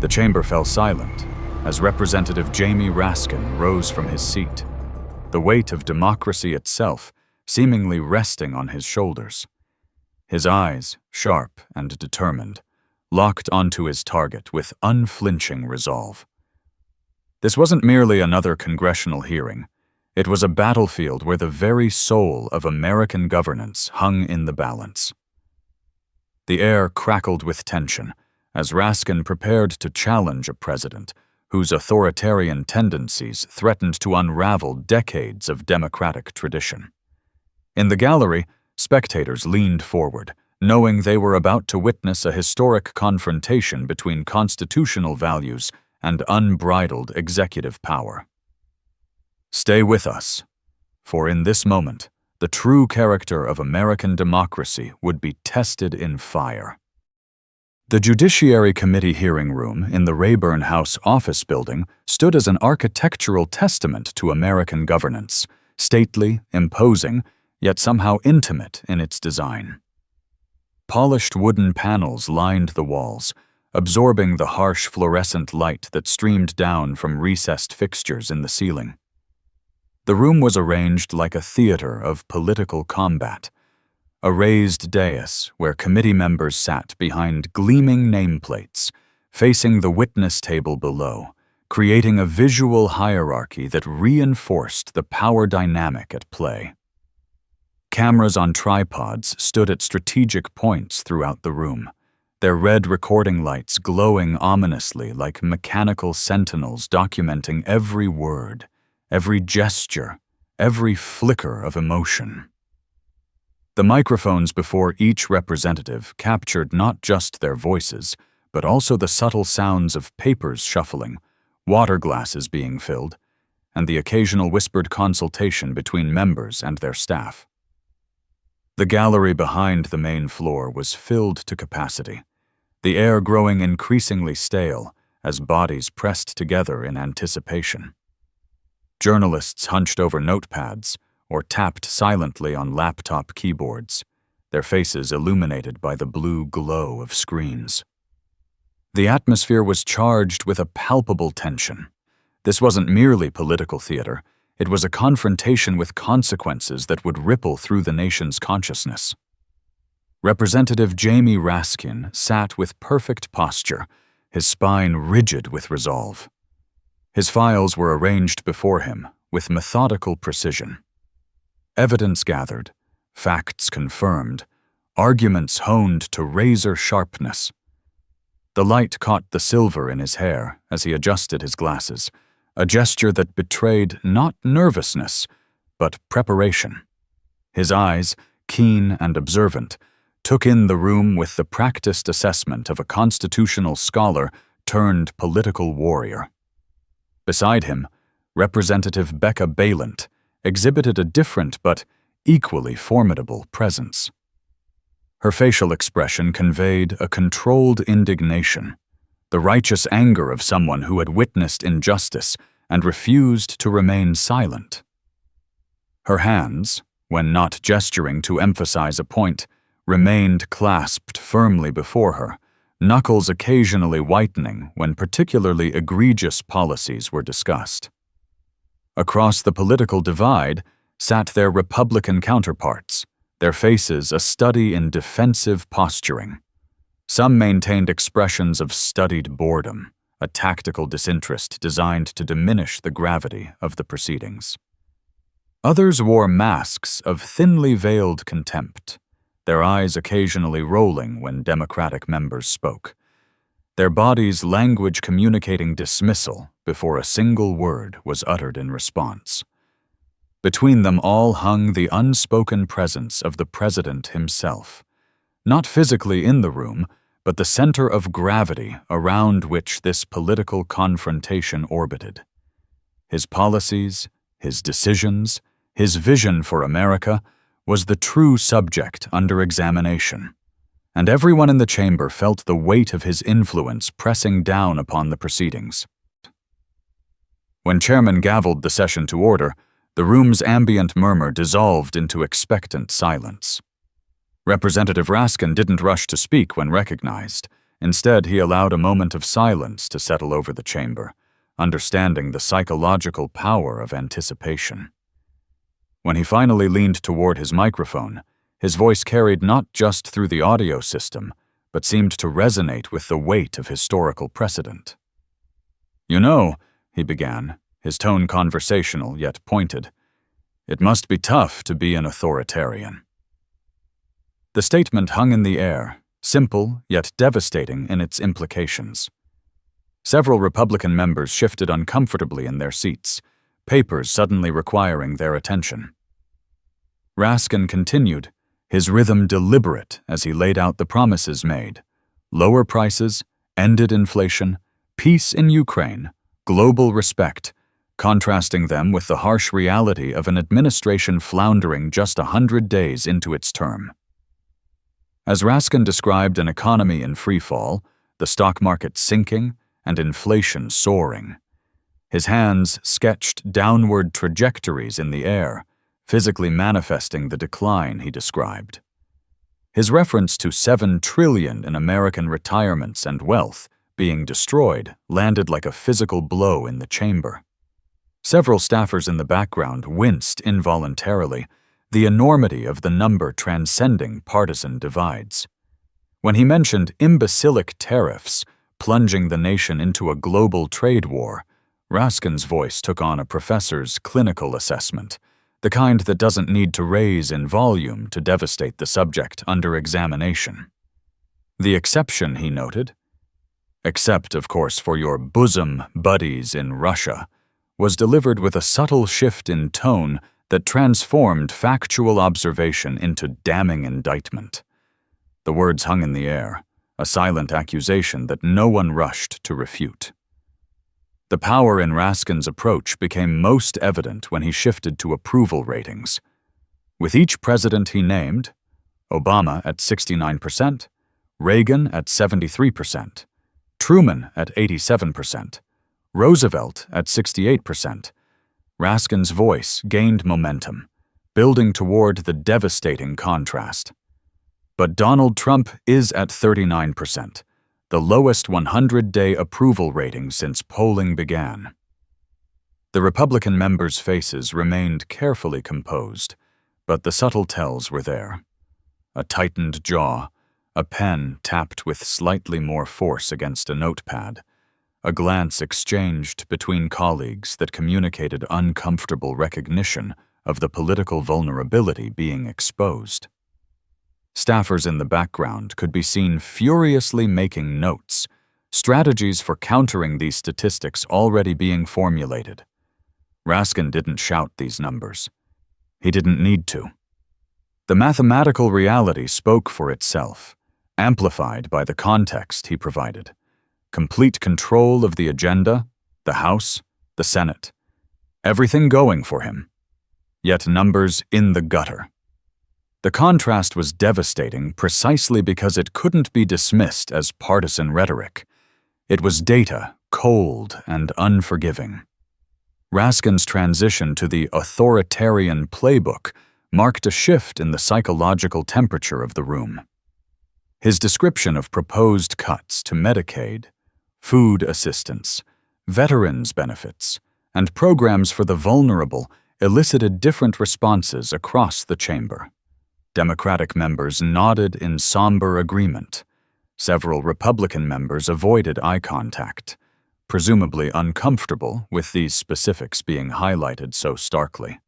The chamber fell silent as Representative Jamie Raskin rose from his seat, the weight of democracy itself seemingly resting on his shoulders. His eyes, sharp and determined, locked onto his target with unflinching resolve. This wasn't merely another congressional hearing. It was a battlefield where the very soul of American governance hung in the balance. The air crackled with tension as Raskin prepared to challenge a president whose authoritarian tendencies threatened to unravel decades of democratic tradition. In the gallery, spectators leaned forward, knowing they were about to witness a historic confrontation between constitutional values and unbridled executive power. Stay with us, for in this moment, the true character of American democracy would be tested in fire. The Judiciary Committee hearing room in the Rayburn House office building stood as an architectural testament to American governance, stately, imposing, yet somehow intimate in its design. Polished wooden panels lined the walls, absorbing the harsh fluorescent light that streamed down from recessed fixtures in the ceiling. The room was arranged like a theater of political combat, a raised dais where committee members sat behind gleaming nameplates, facing the witness table below, creating a visual hierarchy that reinforced the power dynamic at play. Cameras on tripods stood at strategic points throughout the room, their red recording lights glowing ominously like mechanical sentinels documenting every word, every gesture, every flicker of emotion. The microphones before each representative captured not just their voices, but also the subtle sounds of papers shuffling, water glasses being filled, and the occasional whispered consultation between members and their staff. The gallery behind the main floor was filled to capacity, the air growing increasingly stale as bodies pressed together in anticipation. Journalists hunched over notepads or tapped silently on laptop keyboards, their faces illuminated by the blue glow of screens. The atmosphere was charged with a palpable tension. This wasn't merely political theater. It was a confrontation with consequences that would ripple through the nation's consciousness. Representative Jamie Raskin sat with perfect posture, his spine rigid with resolve. His files were arranged before him with methodical precision. Evidence gathered, facts confirmed, arguments honed to razor sharpness. The light caught the silver in his hair as he adjusted his glasses, a gesture that betrayed not nervousness, but preparation. His eyes, keen and observant, took in the room with the practiced assessment of a constitutional scholar turned political warrior. Beside him, Representative Becca Balint exhibited a different but equally formidable presence. Her facial expression conveyed a controlled indignation, the righteous anger of someone who had witnessed injustice and refused to remain silent. Her hands, when not gesturing to emphasize a point, remained clasped firmly before her, knuckles occasionally whitening when particularly egregious policies were discussed. Across the political divide sat their Republican counterparts, their faces a study in defensive posturing. Some maintained expressions of studied boredom, a tactical disinterest designed to diminish the gravity of the proceedings. Others wore masks of thinly veiled contempt, their eyes occasionally rolling when Democratic members spoke, their bodies' language communicating dismissal before a single word was uttered in response. Between them all hung the unspoken presence of the president himself, not physically in the room, but the center of gravity around which this political confrontation orbited. His policies, his decisions, his vision for America was the true subject under examination, and everyone in the chamber felt the weight of his influence pressing down upon the proceedings. When Chairman gavelled the session to order, the room's ambient murmur dissolved into expectant silence. Representative Raskin didn't rush to speak when recognized. Instead, he allowed a moment of silence to settle over the chamber, understanding the psychological power of anticipation. When he finally leaned toward his microphone, his voice carried not just through the audio system, but seemed to resonate with the weight of historical precedent. "You know," he began, his tone conversational yet pointed, "it must be tough to be an authoritarian." The statement hung in the air, simple yet devastating in its implications. Several Republican members shifted uncomfortably in their seats, papers suddenly requiring their attention. Raskin continued, his rhythm deliberate as he laid out the promises made: lower prices, ended inflation, peace in Ukraine, global respect, contrasting them with the harsh reality of an administration floundering just 100 days into its term. As Raskin described an economy in freefall, the stock market sinking, and inflation soaring, his hands sketched downward trajectories in the air, physically manifesting the decline he described. His reference to $7 trillion in American retirements and wealth being destroyed landed like a physical blow in the chamber. Several staffers in the background winced involuntarily, the enormity of the number transcending partisan divides. When he mentioned imbecilic tariffs plunging the nation into a global trade war, Raskin's voice took on a professor's clinical assessment, the kind that doesn't need to raise in volume to devastate the subject under examination. The exception, he noted, except, of course, for your bosom buddies in Russia, was delivered with a subtle shift in tone that transformed factual observation into damning indictment. The words hung in the air, a silent accusation that no one rushed to refute. The power in Raskin's approach became most evident when he shifted to approval ratings. With each president he named, Obama at 69%, Reagan at 73%, Truman at 87%, Roosevelt at 68%, Raskin's voice gained momentum, building toward the devastating contrast. But Donald Trump is at 39%, the lowest 100-day approval rating since polling began. The Republican members' faces remained carefully composed, but the subtle tells were there. A tightened jaw, a pen tapped with slightly more force against a notepad, a glance exchanged between colleagues that communicated uncomfortable recognition of the political vulnerability being exposed. Staffers in the background could be seen furiously making notes, strategies for countering these statistics already being formulated. Raskin didn't shout these numbers. He didn't need to. The mathematical reality spoke for itself, amplified by the context he provided. Complete control of the agenda, the House, the Senate. Everything going for him. Yet numbers in the gutter. The contrast was devastating precisely because it couldn't be dismissed as partisan rhetoric. It was data, cold and unforgiving. Raskin's transition to the authoritarian playbook marked a shift in the psychological temperature of the room. His description of proposed cuts to Medicaid, food assistance, veterans' benefits, and programs for the vulnerable elicited different responses across the chamber. Democratic members nodded in somber agreement. Several Republican members avoided eye contact, presumably uncomfortable with these specifics being highlighted so starkly.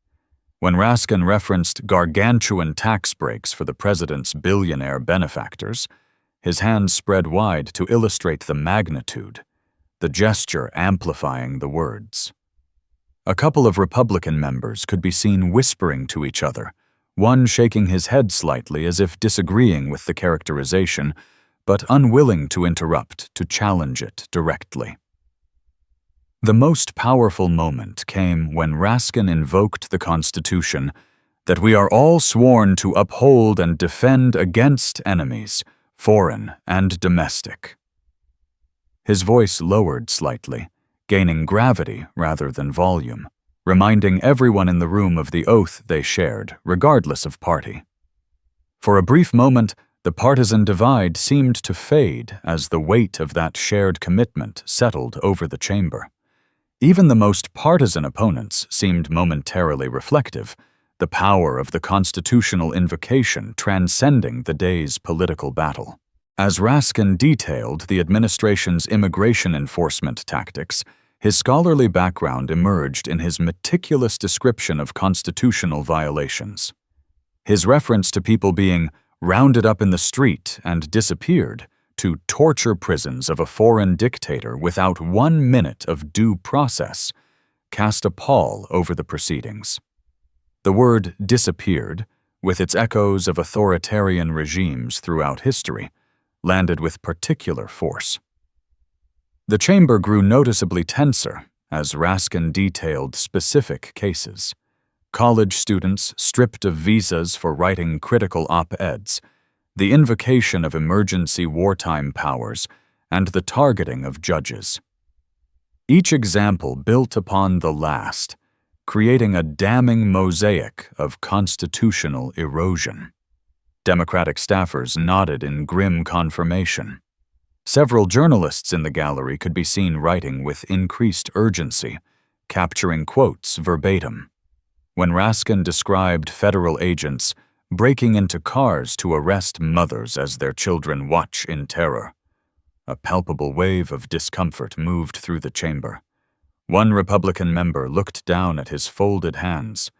When Raskin referenced gargantuan tax breaks for the president's billionaire benefactors, his hands spread wide to illustrate the magnitude, the gesture amplifying the words. A couple of Republican members could be seen whispering to each other, one shaking his head slightly as if disagreeing with the characterization, but unwilling to interrupt to challenge it directly. The most powerful moment came when Raskin invoked the Constitution that we are all sworn to uphold and defend against enemies, foreign and domestic. His voice lowered slightly, gaining gravity rather than volume, reminding everyone in the room of the oath they shared, regardless of party. For a brief moment, The partisan divide seemed to fade as the weight of that shared commitment settled over the chamber. Even the most partisan opponents seemed momentarily reflective, the power of the constitutional invocation transcending the day's political battle. As Raskin detailed the administration's immigration enforcement tactics, his scholarly background emerged in his meticulous description of constitutional violations. His reference to people being rounded up in the street and disappeared, to torture prisons of a foreign dictator without 1 minute of due process, cast a pall over the proceedings. The word disappeared, with its echoes of authoritarian regimes throughout history, landed with particular force. The chamber grew noticeably tenser as Raskin detailed specific cases. College students stripped of visas for writing critical op-eds, the invocation of emergency wartime powers, and the targeting of judges. Each example built upon the last, creating a damning mosaic of constitutional erosion. Democratic staffers nodded in grim confirmation. Several journalists in the gallery could be seen writing with increased urgency, capturing quotes verbatim. When Raskin described federal agents breaking into cars to arrest mothers as their children watch in terror, a palpable wave of discomfort moved through the chamber. One Republican member looked down at his folded hands.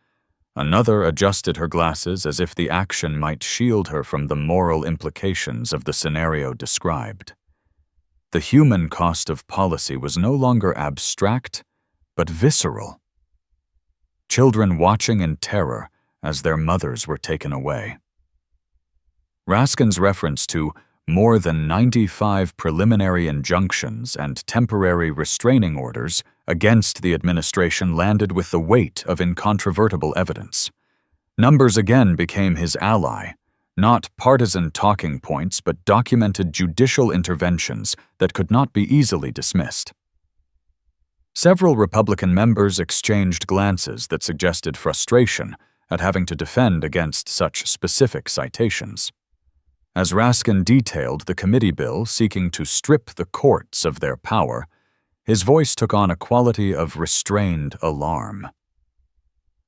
Another adjusted her glasses as if the action might shield her from the moral implications of the scenario described. The human cost of policy was no longer abstract, but visceral. Children watching in terror as their mothers were taken away. Raskin's reference to more than 95 preliminary injunctions and temporary restraining orders against the administration landed with the weight of incontrovertible evidence. Numbers again became his ally, not partisan talking points but documented judicial interventions that could not be easily dismissed. Several Republican members exchanged glances that suggested frustration at having to defend against such specific citations. As Raskin detailed the committee bill seeking to strip the courts of their power, his voice took on a quality of restrained alarm.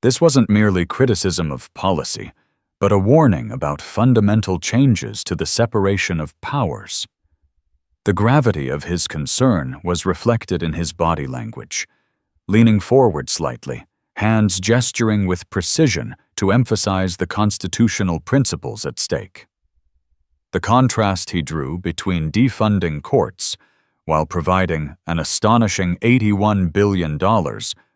This wasn't merely criticism of policy, but a warning about fundamental changes to the separation of powers. The gravity of his concern was reflected in his body language, leaning forward slightly, hands gesturing with precision to emphasize the constitutional principles at stake. The contrast he drew between defunding courts while providing an astonishing $81 billion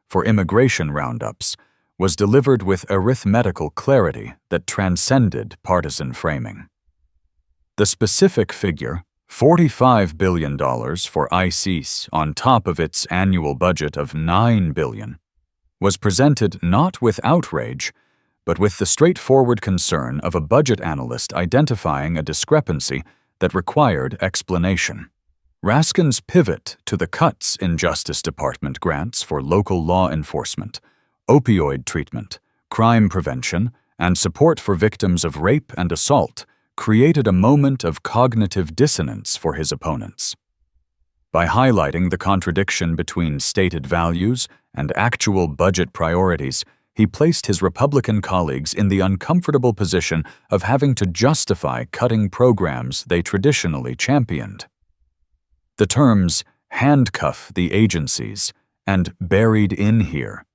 for immigration roundups was delivered with arithmetical clarity that transcended partisan framing. The specific figure, $45 billion for ICE on top of its annual budget of $9 billion, was presented not with outrage, but with the straightforward concern of a budget analyst identifying a discrepancy that required explanation. Raskin's pivot to the cuts in Justice Department grants for local law enforcement, opioid treatment, crime prevention, and support for victims of rape and assault created a moment of cognitive dissonance for his opponents. By highlighting the contradiction between stated values and actual budget priorities, he placed his Republican colleagues in the uncomfortable position of having to justify cutting programs they traditionally championed. The terms "handcuff the agencies" and "buried in here"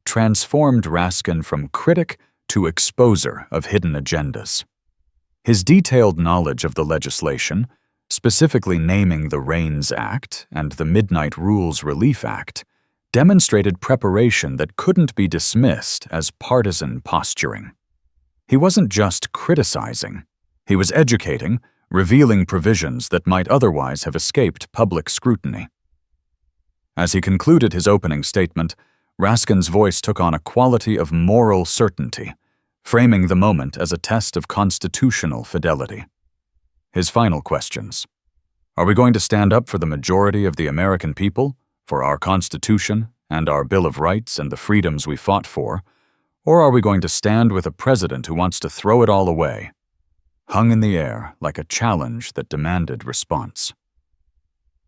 transformed Raskin from critic to exposer of hidden agendas. His detailed knowledge of the legislation, specifically naming the REINS Act and the Midnight Rules Relief Act, demonstrated preparation that couldn't be dismissed as partisan posturing. He wasn't just criticizing, he was educating, revealing provisions that might otherwise have escaped public scrutiny. As he concluded his opening statement, Raskin's voice took on a quality of moral certainty, framing the moment as a test of constitutional fidelity. His final questions: are we going to stand up for the majority of the American people, for our Constitution and our Bill of Rights and the freedoms we fought for, or are we going to stand with a president who wants to throw it all away? hung in the air like a challenge that demanded response.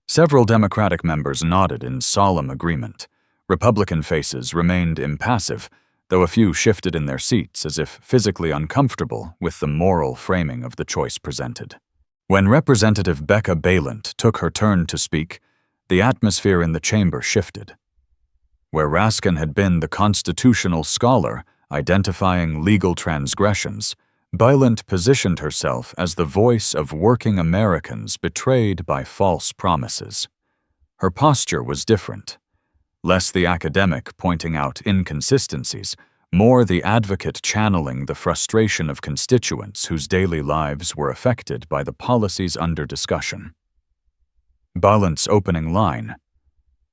Several Democratic members nodded in solemn agreement. Republican faces remained impassive, though a few shifted in their seats as if physically uncomfortable with the moral framing of the choice presented. When Representative Becca Balint took her turn to speak, the atmosphere in the chamber shifted. Where Raskin had been the constitutional scholar identifying legal transgressions, Balint positioned herself as the voice of working Americans betrayed by false promises. Her posture was different. Less the academic pointing out inconsistencies, more the advocate channeling the frustration of constituents whose daily lives were affected by the policies under discussion. Balint's opening line,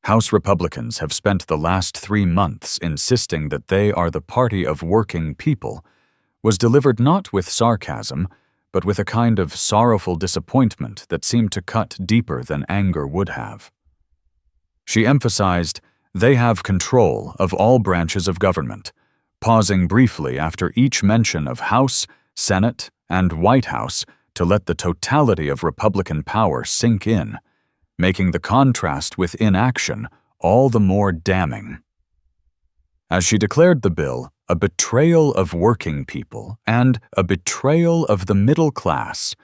"House Republicans have spent the last 3 months insisting that they are the party of working people," was delivered not with sarcasm, but with a kind of sorrowful disappointment that seemed to cut deeper than anger would have. She emphasized, "They have control of all branches of government," pausing briefly after each mention of House, Senate, and White House to let the totality of Republican power sink in, making the contrast with inaction all the more damning. As she declared the bill a betrayal of working people and a betrayal of the middle class,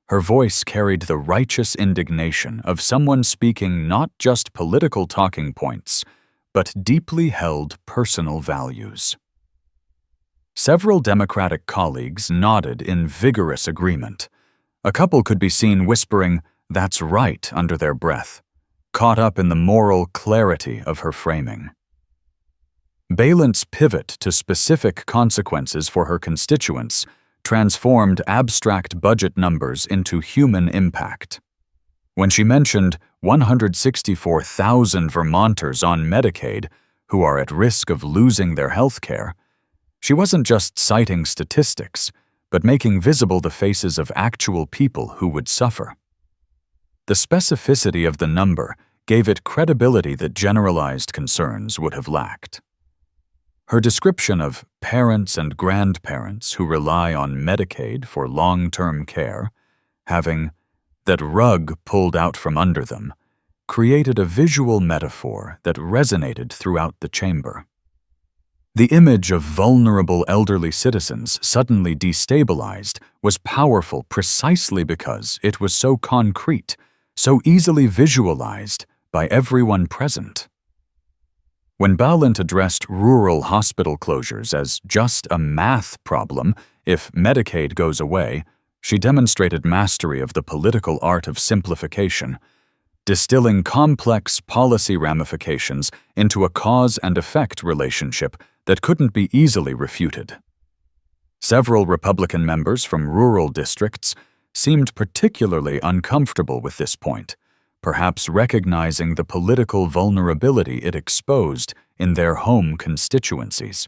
her voice carried the righteous indignation of someone speaking not just political talking points, but deeply held personal values. Several Democratic colleagues nodded in vigorous agreement. A couple could be seen whispering, "That's right," under their breath, caught up in the moral clarity of her framing. Balint's pivot to specific consequences for her constituents transformed abstract budget numbers into human impact. When she mentioned 164,000 Vermonters on Medicaid who are at risk of losing their health care, she wasn't just citing statistics, but making visible the faces of actual people who would suffer. The specificity of the number gave it credibility that generalized concerns would have lacked. Her description of parents and grandparents who rely on Medicaid for long-term care, having that rug pulled out from under them, created a visual metaphor that resonated throughout the chamber. The image of vulnerable elderly citizens suddenly destabilized was powerful precisely because it was so concrete, so easily visualized by everyone present. When Balint addressed rural hospital closures as just a math problem if Medicaid goes away, she demonstrated mastery of the political art of simplification, distilling complex policy ramifications into a cause and effect relationship that couldn't be easily refuted. Several Republican members from rural districts seemed particularly uncomfortable with this point, perhaps recognizing the political vulnerability it exposed in their home constituencies.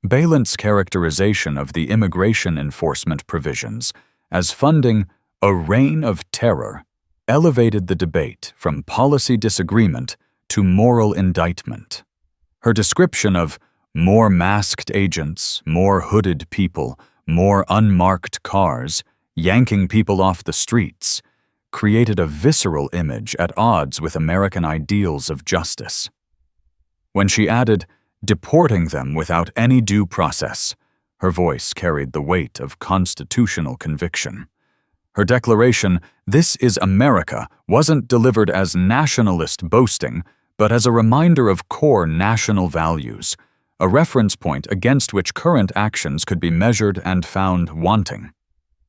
Balint's characterization of the immigration enforcement provisions as funding a reign of terror elevated the debate from policy disagreement to moral indictment. Her description of more masked agents, more hooded people, more unmarked cars, yanking people off the streets, created a visceral image at odds with American ideals of justice. When she added, "deporting them without any due process," her voice carried the weight of constitutional conviction. Her declaration, "This is America," wasn't delivered as nationalist boasting, but as a reminder of core national values, a reference point against which current actions could be measured and found wanting.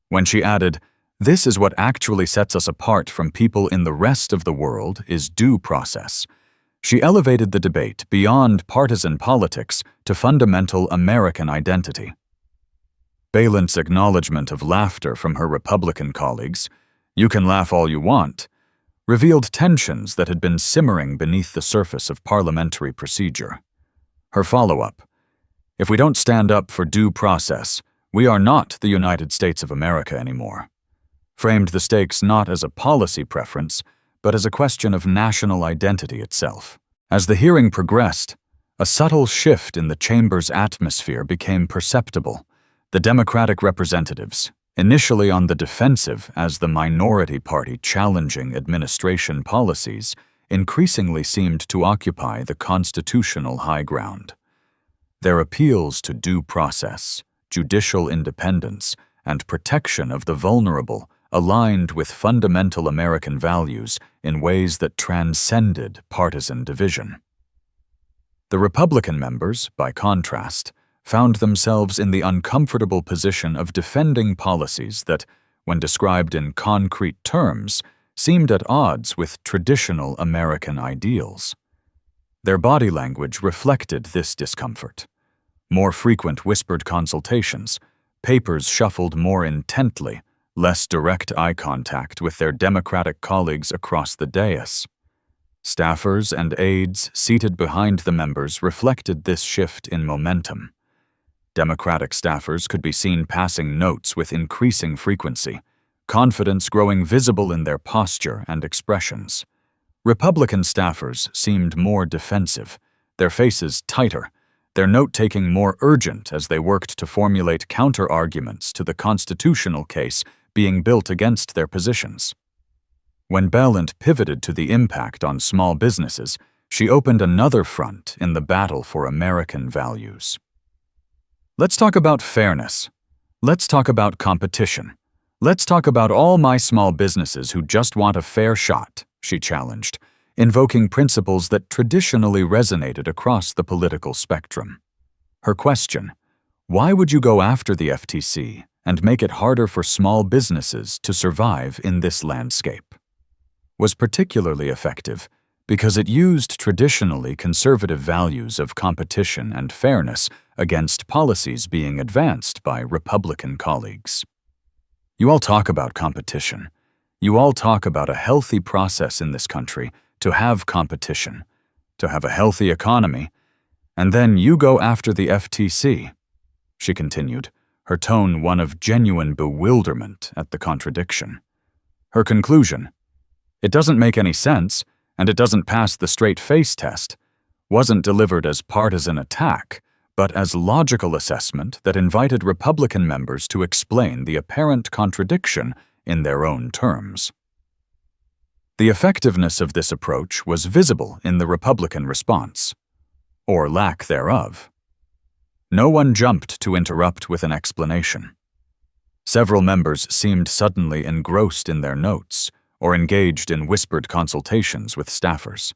When she added, "This is what actually sets us apart from people in the rest of the world is due process," she elevated the debate beyond partisan politics to fundamental American identity. Balint's acknowledgement of laughter from her Republican colleagues, "You can laugh all you want," revealed tensions that had been simmering beneath the surface of parliamentary procedure. Her follow-up, "If we don't stand up for due process, we are not the United States of America anymore," framed the stakes not as a policy preference, but as a question of national identity itself. As the hearing progressed, a subtle shift in the chamber's atmosphere became perceptible. The Democratic representatives, Initially on the defensive as the minority party challenging administration policies, increasingly seemed to occupy the constitutional high ground. Their appeals to due process, judicial independence, and protection of the vulnerable aligned with fundamental American values in ways that transcended partisan division. The Republican members, by contrast, found themselves in the uncomfortable position of defending policies that, when described in concrete terms, seemed at odds with traditional American ideals. Their body language reflected this discomfort. More frequent whispered consultations, papers shuffled more intently, less direct eye contact with their Democratic colleagues across the dais. Staffers and aides seated behind the members reflected this shift in momentum. Democratic staffers could be seen passing notes with increasing frequency, confidence growing visible in their posture and expressions. Republican staffers seemed more defensive, their faces tighter, their note-taking more urgent as they worked to formulate counter-arguments to the constitutional case being built against their positions. When Balint pivoted to the impact on small businesses, she opened another front in the battle for American values. Let's talk about fairness. Let's talk about competition. Let's talk about all my small businesses who just want a fair shot, she challenged, invoking principles that traditionally resonated across the political spectrum. Her question, why would you go after the FTC and make it harder for small businesses to survive in this landscape, was particularly effective because it used traditionally conservative values of competition and fairness against policies being advanced by Republican colleagues. You all talk about competition. You all talk about a healthy process in this country to have competition, to have a healthy economy, and then you go after the FTC, she continued, her tone one of genuine bewilderment at the contradiction. Her conclusion, it doesn't make any sense, and it doesn't pass the straight-face test, wasn't delivered as partisan attack, but as logical assessment that invited Republican members to explain the apparent contradiction in their own terms. The effectiveness of this approach was visible in the Republican response, or lack thereof. No one jumped to interrupt with an explanation. Several members seemed suddenly engrossed in their notes or engaged in whispered consultations with staffers.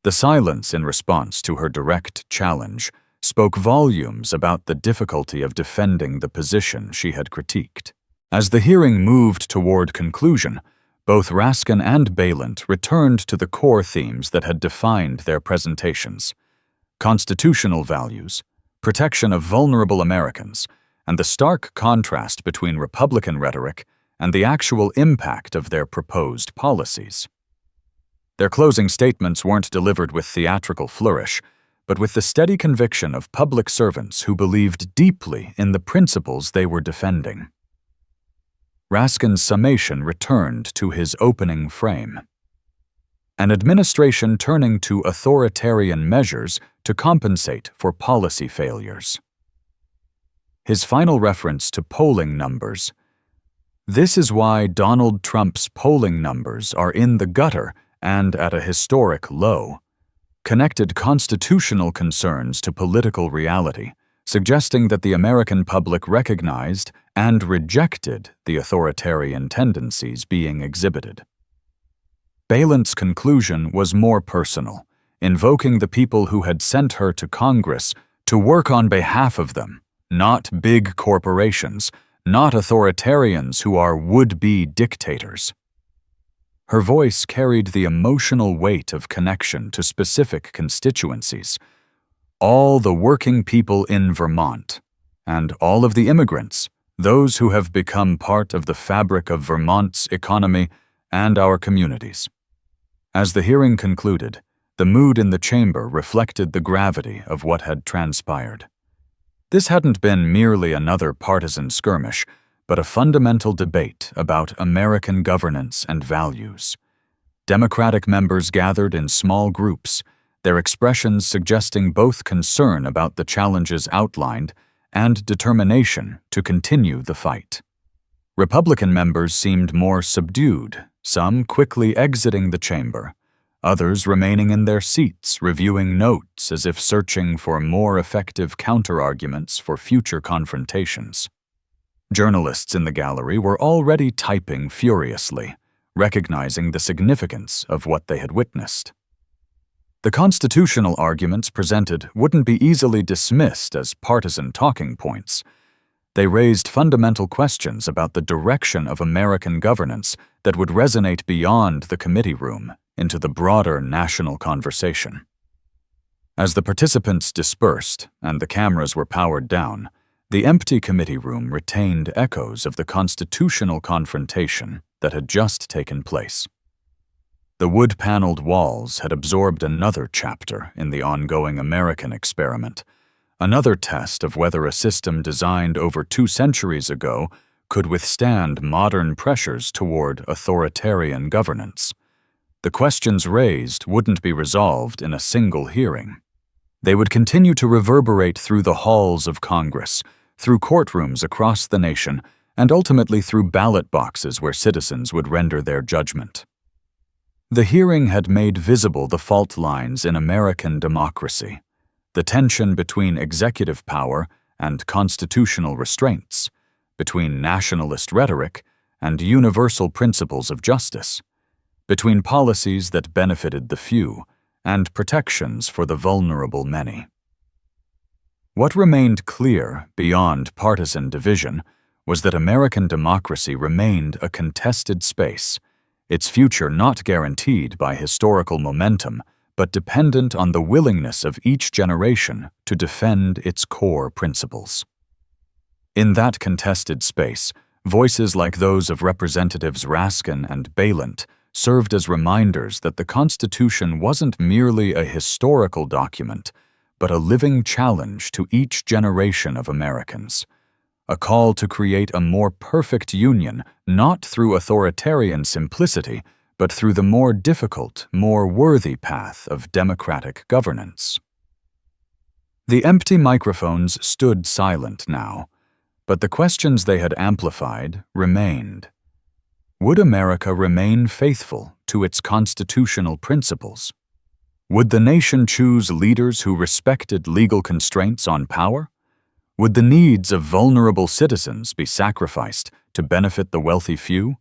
The silence in response to her direct challenge spoke volumes about the difficulty of defending the position she had critiqued. As the hearing moved toward conclusion, both Raskin and Balint returned to the core themes that had defined their presentations: constitutional values, protection of vulnerable Americans, and the stark contrast between Republican rhetoric and the actual impact of their proposed policies. Their closing statements weren't delivered with theatrical flourish, but with the steady conviction of public servants who believed deeply in the principles they were defending. Raskin's summation returned to his opening frame. An administration turning to authoritarian measures to compensate for policy failures. His final reference to polling numbers. This is why Donald Trump's polling numbers are in the gutter and at a historic low, connected constitutional concerns to political reality, suggesting that the American public recognized and rejected the authoritarian tendencies being exhibited. Balint's conclusion was more personal, invoking the people who had sent her to Congress to work on behalf of them, not big corporations, not authoritarians who are would-be dictators. Her voice carried the emotional weight of connection to specific constituencies, all the working people in Vermont, and all of the immigrants, those who have become part of the fabric of Vermont's economy and our communities. As the hearing concluded, the mood in the chamber reflected the gravity of what had transpired. This hadn't been merely another partisan skirmish, but a fundamental debate about American governance and values. Democratic members gathered in small groups, their expressions suggesting both concern about the challenges outlined and determination to continue the fight. Republican members seemed more subdued, some quickly exiting the chamber, others remaining in their seats reviewing notes as if searching for more effective counterarguments for future confrontations. Journalists in the gallery were already typing furiously, recognizing the significance of what they had witnessed. The constitutional arguments presented wouldn't be easily dismissed as partisan talking points. They raised fundamental questions about the direction of American governance that would resonate beyond the committee room into the broader national conversation. As the participants dispersed and the cameras were powered down, the empty committee room retained echoes of the constitutional confrontation that had just taken place. The wood-paneled walls had absorbed another chapter in the ongoing American experiment, another test of whether a system designed over 2 centuries ago could withstand modern pressures toward authoritarian governance. The questions raised wouldn't be resolved in a single hearing. They would continue to reverberate through the halls of Congress, through courtrooms across the nation, and ultimately through ballot boxes where citizens would render their judgment. The hearing had made visible the fault lines in American democracy, the tension between executive power and constitutional restraints, between nationalist rhetoric and universal principles of justice, between policies that benefited the few and protections for the vulnerable many. What remained clear beyond partisan division was that American democracy remained a contested space, its future not guaranteed by historical momentum, but dependent on the willingness of each generation to defend its core principles. In that contested space, voices like those of Representatives Raskin and Balint served as reminders that the Constitution wasn't merely a historical document, but a living challenge to each generation of Americans, a call to create a more perfect union not through authoritarian simplicity, but through the more difficult, more worthy path of democratic governance. The empty microphones stood silent now, but the questions they had amplified remained. Would America remain faithful to its constitutional principles? Would the nation choose leaders who respected legal constraints on power? Would the needs of vulnerable citizens be sacrificed to benefit the wealthy few?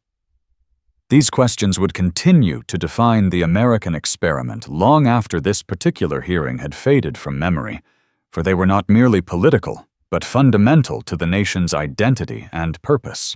These questions would continue to define the American experiment long after this particular hearing had faded from memory, for they were not merely political, but fundamental to the nation's identity and purpose.